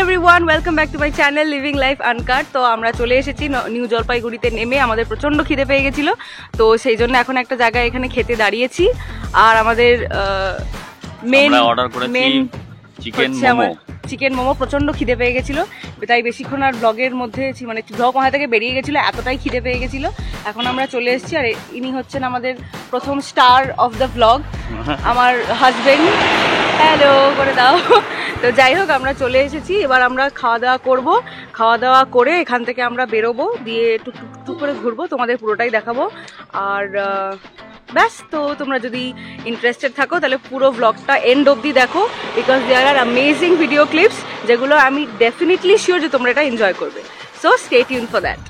Everyone, welcome back to my channel living life uncut. তো আমরা চলে এসেছি নিউ জলপাইগুড়িতে নেমে। আমাদের প্রচণ্ড খিদে পেয়ে গেছিলো, তো সেই জন্য এখন একটা জায়গায় এখানে খেতে দাঁড়িয়েছি। আর আমাদের মেন চিকেন মোমো প্রচণ্ড খিদে পেয়ে গেছিলো, তাই বেশিক্ষণ আর ব্লগের মধ্যে মানে ব্লগ মাথা থেকে বেরিয়ে গেছিলো, এতটাই খিদে পেয়ে গেছিলো। এখন আমরা চলে এসেছি, আর ইনি হচ্ছেন আমাদের প্রথম স্টার অফ দ্য ব্লগ, আমার হাজবেন্ড। হ্যালো করে দাও। তো যাই হোক, আমরা চলে এসেছি, এবার আমরা খাওয়া দাওয়া করবো। খাওয়া দাওয়া করে এখান থেকে আমরা বেরোবো, দিয়ে টুক করে ঘুরবো, তোমাদের পুরোটাই দেখাবো। আর ব্যাস, তো তোমরা যদি ইন্টারেস্টেড থাকো তাহলে পুরো ব্লগটা এন্ড অবধি দেখো, because there are amazing video clips, যেগুলো আমি ডেফিনেটলি শিওর যে তোমরা এটা এনজয় করবে। So stay tune for that.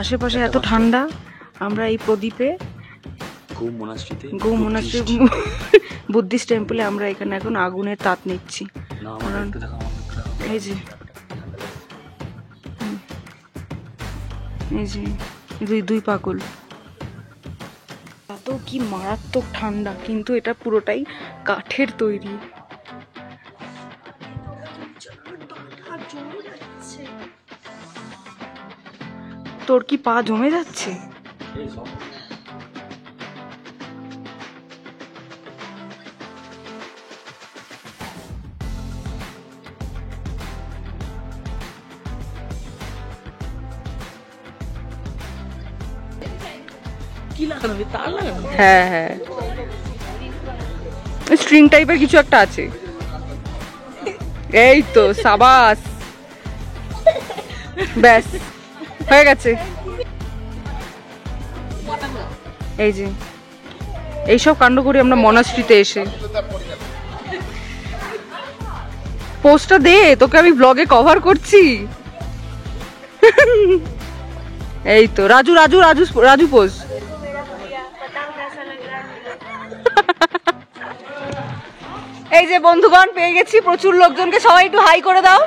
আশেপাশে এত ঠান্ডা, আমরা এই প্রদীপে গো মোনাস্ট্রি বুদ্ধিস্ট টেম্পলে আমরা এখানে এখন আগুনের তাপ নিচ্ছি। এই যে দুই পাগল, এত কি মারাত্মক ঠান্ডা, কিন্তু এটা পুরোটাই কাঠের তৈরি। তোর কি পা জমে যাচ্ছে? কি লাগানো? তার লাগানো? হ্যাঁ হ্যাঁ, স্ট্রিং টাইপের কিছু একটা আছে। এই তো সাবাস, ব্যাস হয়ে গেছে। এই যে এইসব কাণ্ড করি আমরা মনাস্ট্রিতে এসে। পোস্টটা দে, তোকে আমি ব্লগে কভার করছি। এই তো রাজু রাজু রাজু রাজু পোজ। এই যে বন্ধুগণ পেয়ে গেছি প্রচুর লোকজনকে, সবাই একটু হাই করে দাও।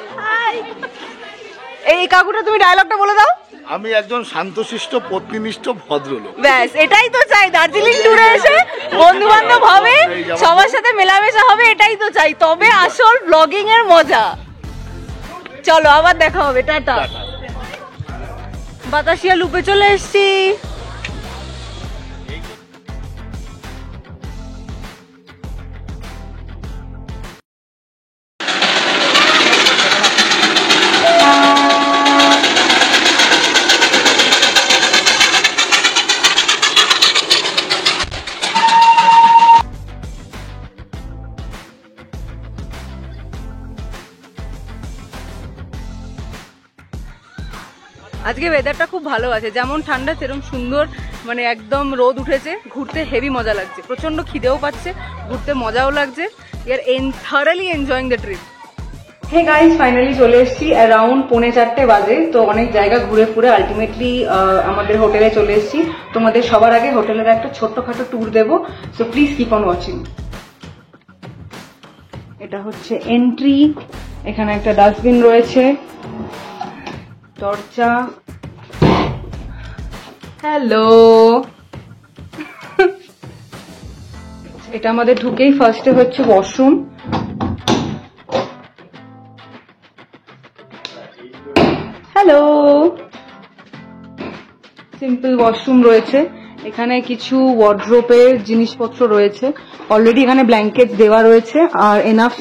এই কাকুটা তুমি ডায়লগটা বলে দাও। আমি একজন শান্তশিষ্ট পত্নীনিষ্ঠ ভদ্রলোক। ব্যাস এটাই তো চাই, দার্জিলিং ট্যুরে এসে বন্ধু বান্ধব হবে, সবার সাথে মেলামেশা হবে, এটাই তো চাই, তবে আসল ব্লগিং এর মজা। চলো আবার দেখা হবে, টাটা। বাতাসিয়া লুপে চলে এসছি। আজকে ওয়েদারটা খুব ভালো আছে, যেমন ঠান্ডা সেরকম সুন্দর, মানে একদম রোদ উঠেছে, ঘুরতে হেভি মজা লাগছে, প্রচন্ড খিদেও পাচ্ছে, ঘুরতে মজাও লাগছে। We are thoroughly enjoying the trip. Hey guys, finally চলে এসেছি। অ্যারাউন্ড 3:45 বাজে। তো অনেক জায়গা ঘুরে ফুরে আলটিমেটলি আমাদের হোটেলে চলে এসেছি। তোমাদের সবার আগে হোটেলের একটা ছোট্টখাটো ট্যুর দেবো, so please keep on watching. এটা হচ্ছে এন্ট্রি। এখানে একটা ডাস্টবিন রয়েছে, দরজা। হ্যালো, এটা আমাদের ঢুকেই ফার্স্টে হচ্ছে ওয়াশরুম। হ্যালো, সিম্পল ওয়াশরুম রয়েছে। এখানে কিছু ওয়ার্ড্রোপের জিনিসপত্র রয়েছে। অলরেডি এখানে ব্ল্যাঙ্কেট দেওয়া রয়েছে আর এনাফ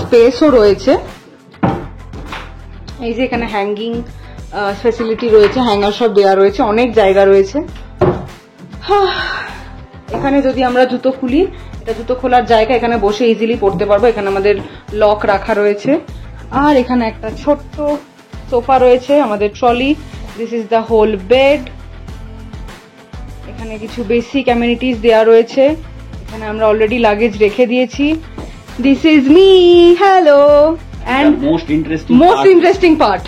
স্পেসও রয়েছে। এই যে এখানে হ্যাঙ্গিং ফ্যাসিলিটি রয়েছে, হ্যাঙ্গার সব দেওয়া রয়েছে, অনেক জায়গা রয়েছে। এখানে যদি আমরা জুতো খুলি, এটা জুতো খোলার জায়গা, এখানে বসে ইজিলি পড়তে পারবো। এখানে আমাদের লক রাখা রয়েছে। আর এখানে একটা ছোট্ট সোফা রয়েছে, আমাদের trolley. This is the whole bed. এখানে কিছু বেসিক অ্যামেনিটিস দেওয়া রয়েছে। এখানে আমরা অলরেডি লাগেজ রেখে দিয়েছি। This is me. Hello. And most interesting part,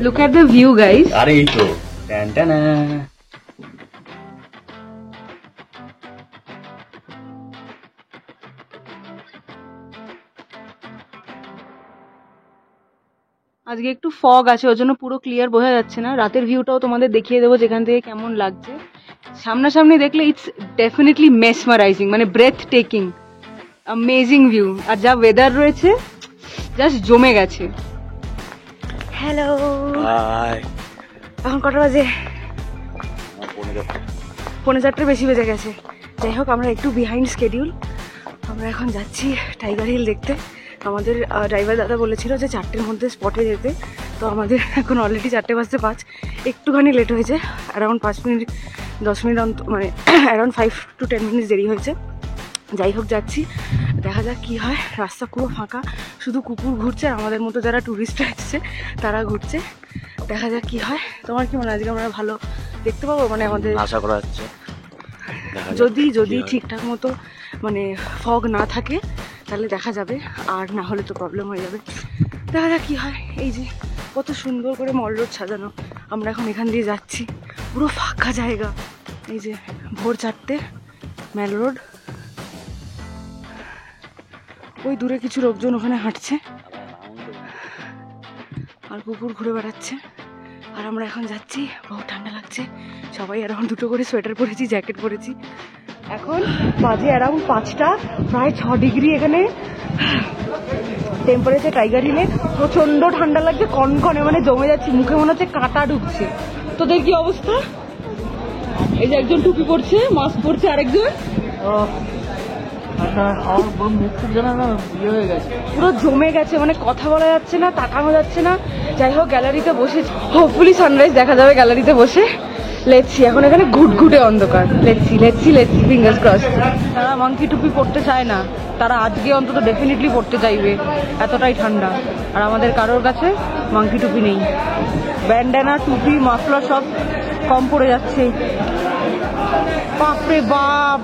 look at the view guys. আরে এই তো টানটানা। আজকে একটু ফগ আছে, ওর জন্য পুরো ক্লিয়ার বোঝা যাচ্ছে না। রাতের ভিউটাও তোমাদের দেখিয়ে দেবো যেখান থেকে কেমন লাগছে। সামনাসামনি দেখলে ইটস ডেফিনেটলি মেসমারাইজিং, মানে ব্রেথ টেকিং, অ্যামেজিং ভিউ। আর যা ওয়েদার রয়েছে, জাস্ট জমে গেছে। হ্যালো, এখন কটা বাজে? 3:45 বেশি বেজে গেছে। যাই হোক, আমরা একটু বিহাইন্ড স্কেডিউল। আমরা এখন যাচ্ছি টাইগার হিল দেখতে। আমাদের ড্রাইভার দাদা বলেছিল যে 4টের মধ্যে স্পটে যেতে। তো আমাদের এখন অলরেডি 4:05। একটুখানি লেট হয়েছে, অ্যারাউন্ড 5 মিনিট 10 মিনিট মানে অ্যারাউন্ড 5 to 10 মিনিট দেরি হয়েছে। যাই হোক, যাচ্ছি, দেখা যাক কি হয়। রাস্তা পুরো ফাঁকা, শুধু কুকুর ঘুরছে আর আমাদের মতো যারা ট্যুরিস্টরা এসছে তারা ঘুরছে। দেখা যাক কি হয়। তোমার কি মনে হয় আজকে আমরা ভালো দেখতে পাবো? মানে আমাদের আশা করা হচ্ছে যদি ঠিকঠাক মতো মানে ফগ না থাকে তাহলে দেখা যাবে, আর না হলে তো প্রবলেম হয়ে যাবে। দেখা যাক কি হয়। এই যে কত সুন্দর করে মল রোড সাজানো। আমরা এখন এখান দিয়ে যাচ্ছি, পুরো ফাঁকা জায়গা। এই যে ভোর 4টে মেল রোড। ওই দূরে কিছু লোকজন ওখানে হাঁটছে আর কুকুর ঘুরে বেড়াচ্ছে। আর আমরা এখন যাচ্ছি, বহু ঠান্ডা লাগছে। সবাই অ্যারাউন্ড 2টো করে সোয়েটার পরেছি, জ্যাকেট পরেছি। এখন বাজে অ্যারাউন্ড 5টা, প্রায় 6 ডিগ্রি এখানে টেম্পারেচার টাইগার হিলে। প্রচন্ড ঠান্ডা লাগছে, কনকনে, মানে জমে যাচ্ছে, মুখে মনে হচ্ছে কাঁটা ঢুকছে। তোদের কি অবস্থা? এই যে একজন টুপি পরছে, মাস্ক পরছে, আরেকজন পুরো জমে গেছে, মানে কথা বলা যাচ্ছে না, তাকানো যাচ্ছে না। যাই হোক, গ্যালারিতে বসে হোপফুলি সানরাইজ দেখা যাবে গ্যালারিতে বসে। লেটসি, এখন এখানে ঘুটঘুটে অন্ধকার। Let's see fingers cross. তারা মাংকি টুপি পড়তে চায় না, তারা আজকে অন্তত ডেফিনেটলি পড়তে চাইবে, এতটাই ঠান্ডা। আর আমাদের কারোর কাছে মাংকি টুপি নেই। ব্যান্ডানা, টুপি, মাফলার সব কম পড়ে যাচ্ছে। বাপরে বাপ,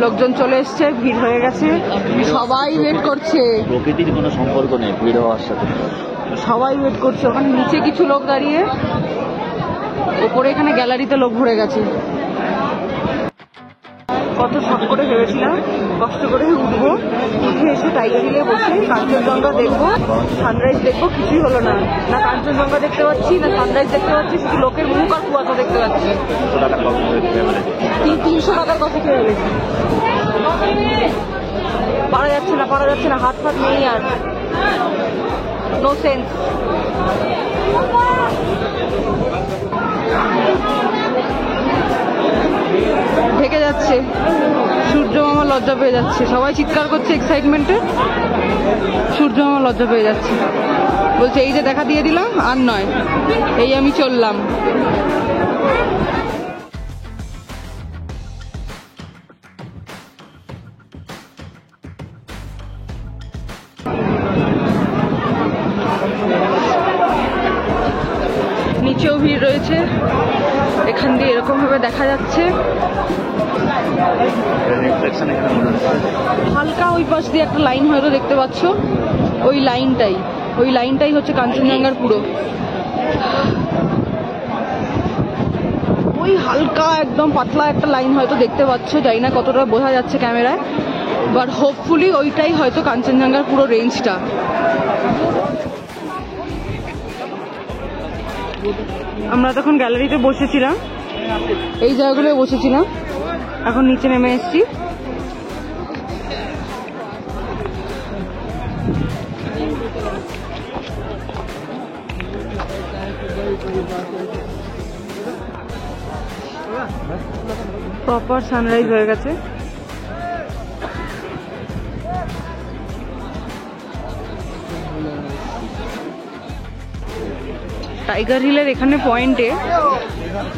লোকজন চলে এসছে, ভিড় হয়ে গেছে, সবাই ওয়েট করছে। প্রকৃতির কোনো সম্পর্ক নেই ভিড় হওয়ার সাথে, সবাই ওয়েট করছে। ওখানে নিচে কিছু লোক দাঁড়িয়ে, ওপরে এখানে গ্যালারিতে লোক ভরে গেছে। কত শখ করে ভেবেছিলাম কষ্ট করে উঠবো, উঠে এসে টাইগার হিলে বসে কাঞ্চনজঙ্ঘা দেখবো, সানরাইজ দেখবো, কিছুই হলো না। না কাঞ্চনজঙ্ঘা দেখতে পাচ্ছি, না সানরাইজ দেখতে পাচ্ছি, শুধু লোকের মুখ আর কুয়াশা দেখতে পাচ্ছি। 300 টাকার কফি খেয়ে ফেলেছি। পারা যাচ্ছে না, হাত ফাত নেই আর, নো সেন্স। ঢেকে যাচ্ছে, সূর্য মামা লজ্জা পেয়ে যাচ্ছে, সবাই চিৎকার করছে এক্সাইটমেন্টে। সূর্য মামা লজ্জা পেয়ে যাচ্ছে, বলছে এই যে দেখা দিয়ে দিলাম, আর নয়, এই আমি চললাম। নিচেও ভিড় রয়েছে, এখান দিয়ে এরকম ভাবে দেখা যাচ্ছে। রিফ্লেকশন এখানে মনে হচ্ছে। হালকা ওই পাশ দিয়ে একটা লাইন হয়তো দেখতে পাচ্ছ, ওই লাইনটাই হচ্ছে কাঞ্চনজঙ্ঘার পুরো। ওই হালকা একদম পাতলা একটা লাইন হয়তো দেখতে পাচ্ছ, জানি না কতটা বোঝা যাচ্ছে ক্যামেরায়, বাট হোপফুলি ওইটাই হয়তো কাঞ্চনজঙ্ঘার পুরো রেঞ্জটা। আমরা তখন গ্যালারিতে বসেছিলাম, এই জায়গাগুলোয় বসেছিলাম, এখন নিচে নেমে এসেছি। প্রপার সানরাইজ হয়ে গেছে। টাইগার হিলের এখানে পয়েন্টে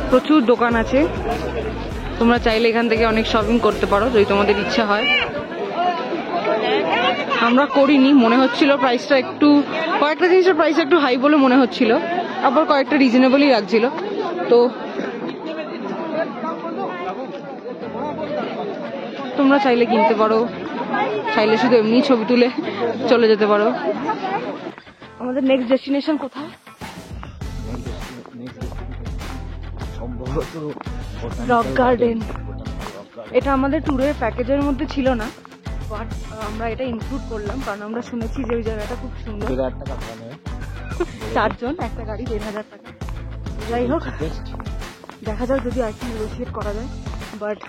প্রচুর দোকান আছে, তোমরা চাইলে এখান থেকে অনেক শপিং করতে পারো যদি তোমাদের ইচ্ছা হয়। আমরা করিনি, মনে হচ্ছিল প্রাইসটা একটু, কয়েকটা জিনিসের প্রাইস একটু হাই বলে মনে হচ্ছিল, আবার কয়েকটা রিজনেবলই লাগছিল। তো তোমরা চাইলে কিনতে পারো, চাইলে শুধু এমনি ছবি তুলে চলে যেতে পারো। আমাদের নেক্সট ডেস্টিনেশন কোথায়? Rock garden. এটা আমাদের ট্যুরের প্যাকেজের মধ্যে ছিল না, বাট আমরা এটা ইনক্লুড করলাম কারণ আমরা শুনেছি যে ওই জায়গাটা খুব সুন্দর। 2000 টাকা চার জন একটা গাড়ি 1500 টাকা। যাই হোক, দেখা যাক যদি আর কি নেগোশিয়েট করা যায়, বাট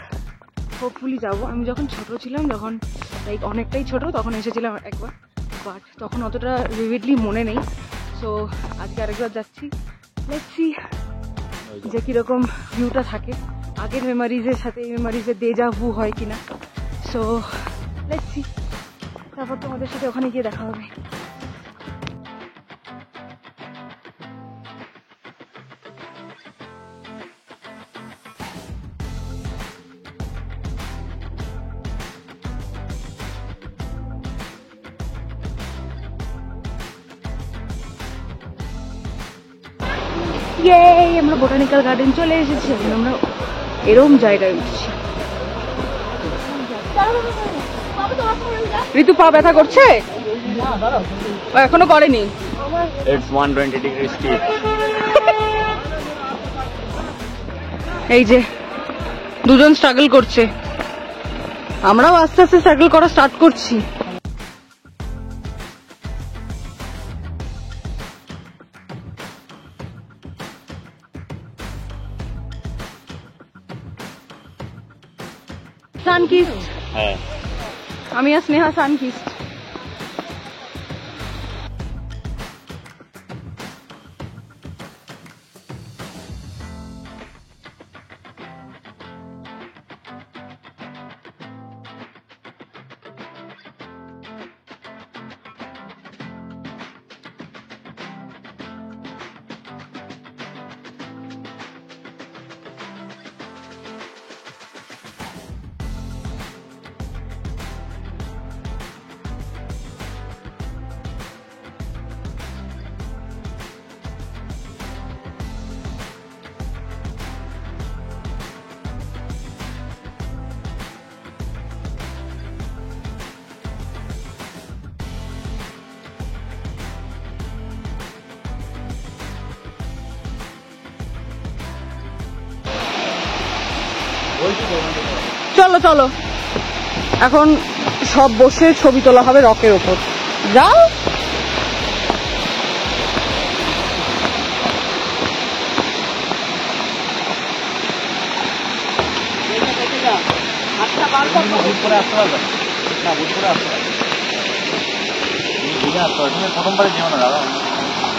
হোপফুলি যাবো। আমি যখন ছোট ছিলাম, যখন লাইক অনেকটাই ছোট, তখন এসেছিলাম একবার, বাট তখন অতটা ভিভিডলি মনে নেই। সো আজকে আরেকবার যাচ্ছি, লেটস সি যে কিরকম ভিউটা থাকে, আগের মেমোরিজের সাথে এই মেমোরিজের দেজা ভু হয় কিনা। সো লেটস সি, তারপর তোমাদের সাথে ওখানে গিয়ে দেখা হবে। আমরা বোটানিক্যাল গার্ডেন চলে এসেছি, এখন আমরা এরম জায়গায় উঠছি। ঋতু পা ব্যথা করছে? এখনো করেনি। It's 120 degree steep. এই যে দুজন স্ট্রাগল করছে, আমরাও আস্তে আস্তে স্ট্রাগল করা স্টার্ট করছি। সানকিস্ট, হ্যাঁ, আমি আর স্নেহা সানকিস্ট। চলো চলো, এখন সব বসে ছবি তোলা হবে রকের ওপর। যাও,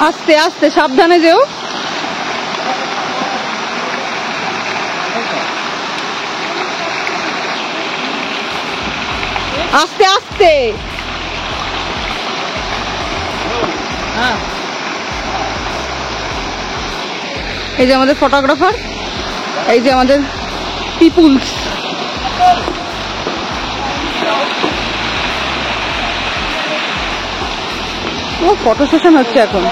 আস্তে আস্তে সাবধানে যেও। আস্তে আস্তে। এই যে আমাদের ফটোগ্রাফার, এই যে আমাদের পিপুলস। ও ফটো সেশন হচ্ছে এখন।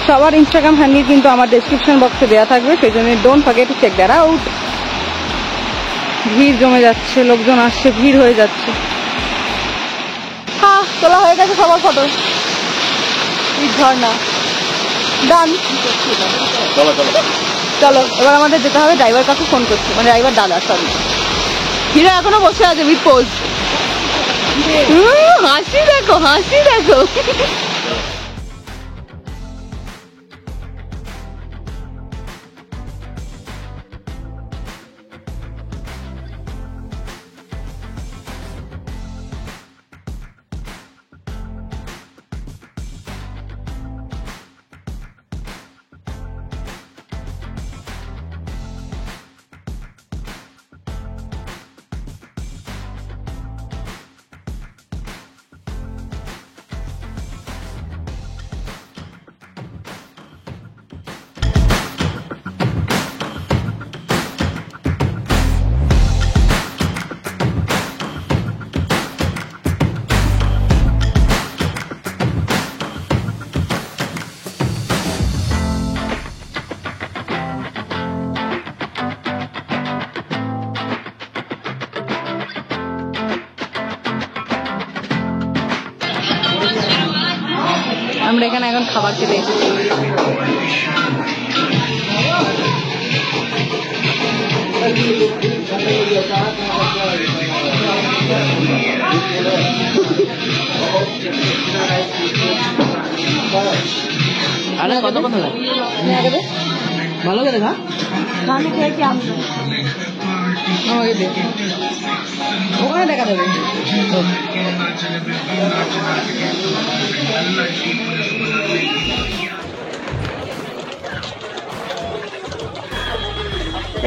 সবার ইনস্টাগ্রাম হ্যান্ডেল কিন্তু আমার ডেসক্রিপশন বক্সে দেওয়া থাকবে, সেই জন্য don't forget to check that out. ভিড় জমে যাচ্ছে, লোকজন আসছে, ভিড় হয়ে যাচ্ছে। হ্যাঁ, তোলা হয়ে গেছে সবার ফটো। ঝর্ণা ডান। চলো এবার আমাদের যেতে হবে। ড্রাইভার কাকু ফোন করছে, মানে ড্রাইভার দাদা, সরি। হিরো এখনো বসে আছে উইথ পোজ। হাসি দেখো, হাসি দেখো। আমরা এখানে এখন খাবার খেতে এসেছি। আরে কত কথা লাগে ভালো করে খা আমি খেয়েছি, আমি আমাকে দে, ওখানে দেখা দেবে।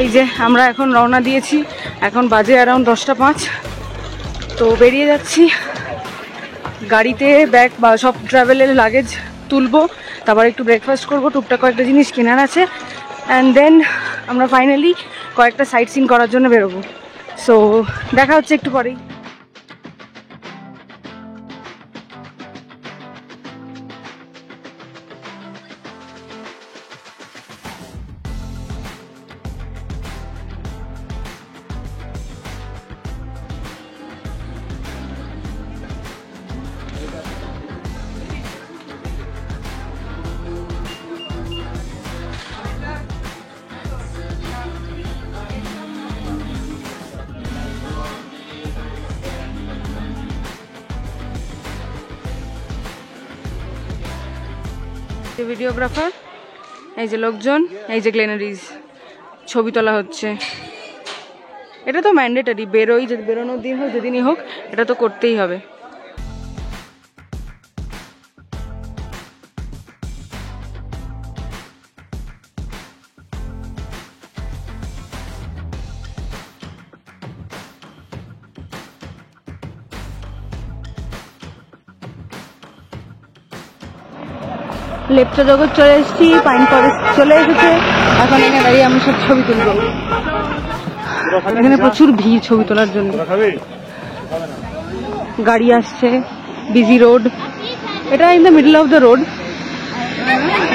এই যে আমরা এখন রওনা দিয়েছি, এখন বাজে অ্যারাউন্ড 10:05। তো বেরিয়ে যাচ্ছি। গাড়িতে ব্যাগ বা সব ট্রাভেলের লাগেজ তুলবো, তারপর একটু ব্রেকফাস্ট করবো, টুকটাক কয়েকটা জিনিস কেনার আছে, অ্যান্ড দেন আমরা ফাইনালি কয়েকটা সাইট সিন করার জন্য বেরোবো। সো দেখা হচ্ছে একটু পরেই। ভিডিওগ্রাফার, এই যে লোকজন, এই যে গ্লেনারিজ, ছবি তোলা হচ্ছে। এটা তো ম্যান্ডেটারি, বেরোনোর দিন হোক যেদিনই হোক, এটা তো করতেই হবে। লেপচা জগৎ চলে এসেছি, পাইন ফরেস্ট চলে এসেছে। এখন এখানে দাঁড়িয়ে আমি সব ছবি তুলবো। এখানে প্রচুর ভিড় ছবি তোলার জন্য, গাড়ি আসছে, বিজি রোড। এটা in the middle of the road.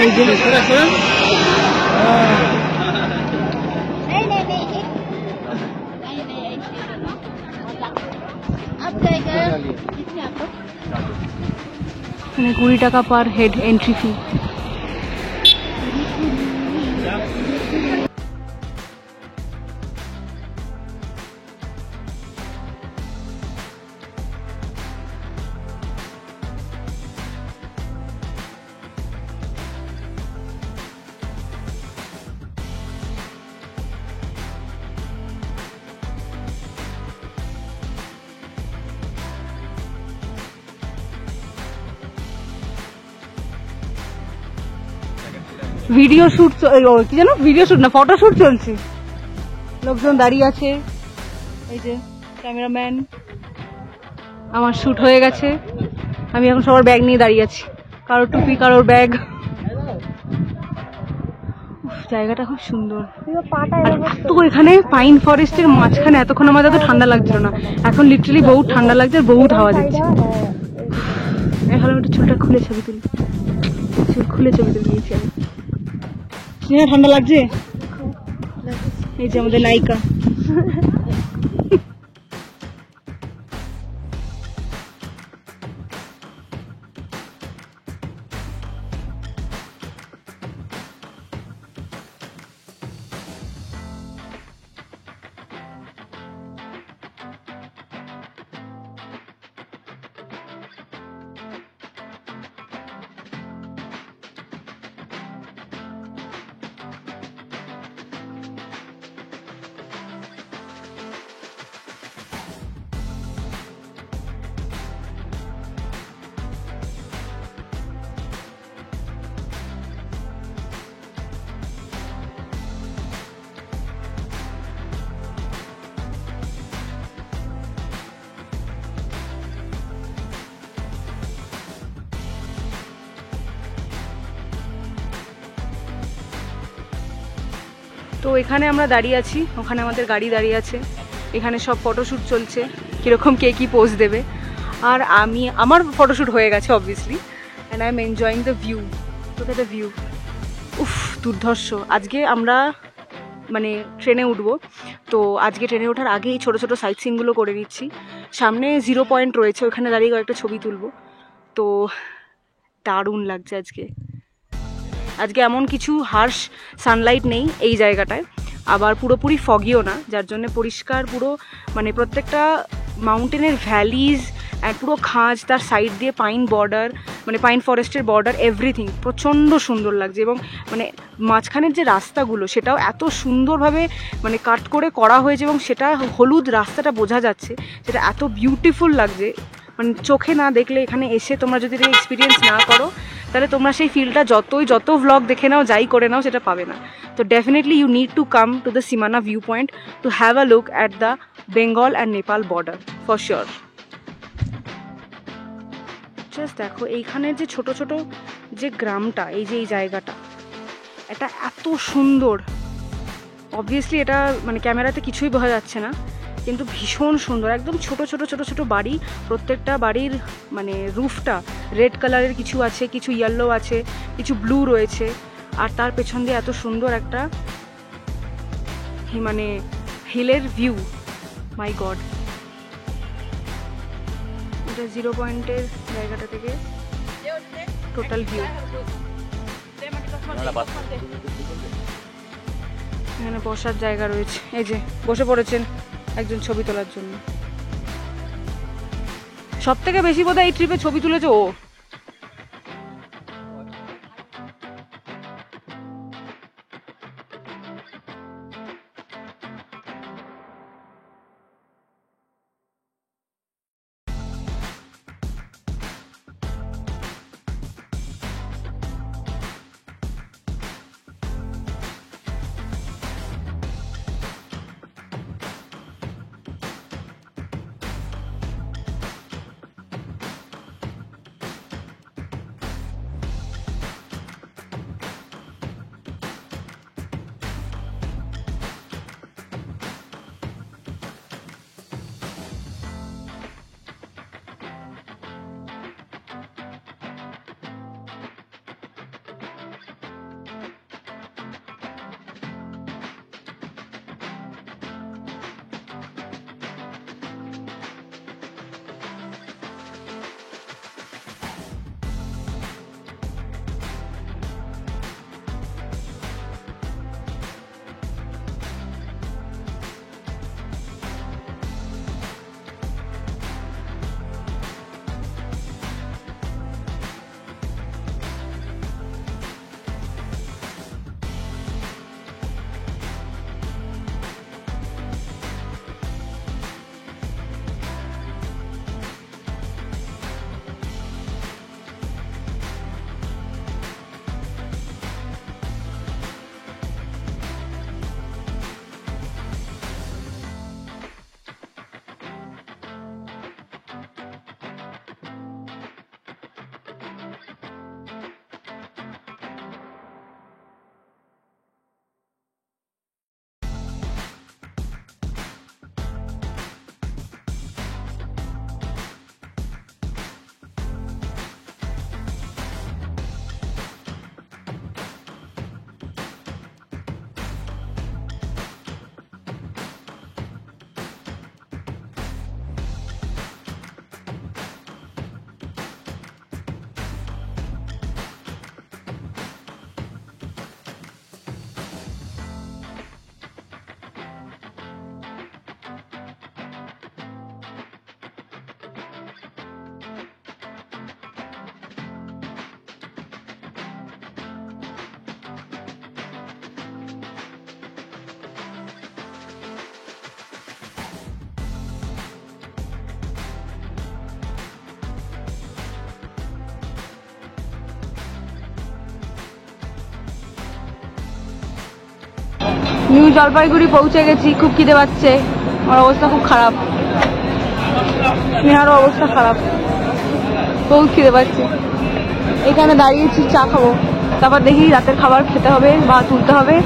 এই যে এখানে 20 টাকা per head entry fee. Video shoot, কি জানো, ভিডিও শুট না, ফটো শুট চলছে। লোকজন দাঁড়িয়ে আছে, এই যে ক্যামেরাম্যান। আমার শুট হয়ে গেছে, আমি এখন সবার ব্যাগ নিয়ে দাঁড়িয়ে আছি, কারোর টুপি, কারোর ব্যাগ। জায়গাটা খুব সুন্দর। আর তো এখানে পাইন ফরেস্টের মাঝখানে এতক্ষণ আমাদের তো ঠান্ডা লাগছিল না, এখন লিটারালি বহুত ঠান্ডা লাগছে আর বহুত হাওয়া দিচ্ছে। এখন একটু চুলটা খুলে ছবি তুলি। চুল খুলে ছবি তুলে নিয়েছি আমি। স্নেহা ঠান্ডা লাগছে? এই যে আমাদের নায়িকা। তো এখানে আমরা দাঁড়িয়ে আছি, ওখানে আমাদের গাড়ি দাঁড়িয়ে আছে, এখানে সব ফটোশ্যুট চলছে, কীরকম কে কী পোজ দেবে। আর আমার ফটোশ্যুট হয়ে গেছে obviously, and I am enjoying the view. Look at the view, উফ দুর্ধর্ষ। আজকে আমরা মানে ট্রেনে উঠবো, তো আজকে ট্রেনে ওঠার আগেই ছোটো ছোটো সাইট সিনগুলো করে নিচ্ছি। সামনে 0 পয়েন্ট রয়েছে, ওখানে দাঁড়িয়ে কয়েকটা ছবি তুলবো। তো দারুণ লাগছে আজকে। আজকে এমন কিছু হার্শ সানলাইট নেই এই জায়গাটায়, আবার পুরোপুরি ফগিও না, যার জন্য পরিষ্কার পুরো, মানে প্রত্যেকটা মাউন্টেনের ভ্যালিজ অ্যান্ড পুরো খাঁজ, তার সাইড দিয়ে পাইন বর্ডার, মানে পাইন ফরেস্টের বর্ডার, এভরিথিং প্রচণ্ড সুন্দর লাগছে। এবং মানে মাঝখানের যে রাস্তাগুলো সেটাও এত সুন্দরভাবে মানে কাট করে করা হয়েছে, এবং সেটা হলুদ রাস্তাটা বোঝা যাচ্ছে, সেটা এত বিউটিফুল লাগছে। মানে চোখে না দেখলে, এখানে এসে তোমরা যদি এক্সপিরিয়েন্স না করো, তাহলে তোমরা সেই ফিলটা যত ভ্লগ দেখে নাও, যাই করে নাও, সেটা পাবে না। তো definitely you need to come to the Simana view point to have a look at the Bengal and Nepal border for sure. Just দেখো এইখানের যে ছোট ছোট যে গ্রামটা, এই যে এই জায়গাটা, এটা এত সুন্দর। অবভিয়াসলি এটা মানে ক্যামেরাতে কিছুই বোঝা যাচ্ছে না, কিন্তু ভীষণ সুন্দর। একদম ছোট ছোট ছোট ছোট বাড়ি, প্রত্যেকটা বাড়ির মানে রুফটা রেড কালারের, কিছু আছে, কিছু ইয়েলো আছে, কিছু ব্লু রয়েছে। আর তার পেছন দিয়ে এত সুন্দর একটা মানে হিলের ভিউ, মাই গড। এটা 0 পয়েন্টের জায়গাটা থেকে টোটাল ভিউ। এখানে বসার জায়গা রয়েছে, এই যে বসে পড়েছেন একজন ছবি তোলার জন্য। সব থেকে বেশি বোধহয় এই ট্রিপে ছবি তুলেছে ও। নিউ জলপাইগুড়ি পৌঁছে গেছি, খুব খিদে পাচ্ছে, আমার অবস্থা খুব খারাপ, স্নেহারও অবস্থা খারাপ, খুব খিদে পাচ্ছে। এখানে দাঁড়িয়েছি, চা খাবো, তারপর দেখি রাতের খাবার খেতে হবে বা তুলতে হবে,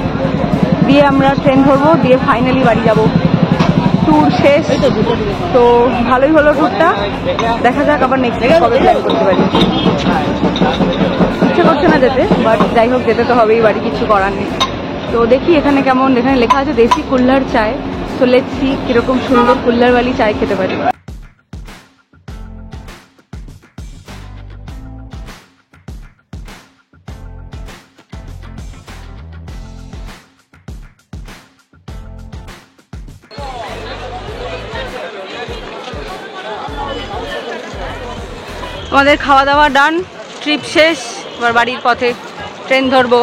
দিয়ে আমরা ট্রেন ধরবো, দিয়ে ফাইনালি বাড়ি যাব। ট্যুর শেষ, তো ভালোই হলো ট্যুরটা, দেখা যাক আবার নেক্সট কবে প্ল্যান করতে পারি। ইচ্ছে করছে না যেতে, বাট যাই হোক যেতে তো হবেই, বাড়ি কিছু করার নেই। তো দেখি এখানে কেমন, এখানে লেখা আছে দেশি কুল্লার চায়, তো লেটস সি কিরকম সুন্দর কুল্লারওয়ালি চায় খেতে পারি। আমাদের খাওয়া দাওয়া ডান, ট্রিপ শেষ, এবার বাড়ির পথে, ট্রেন ধরবো।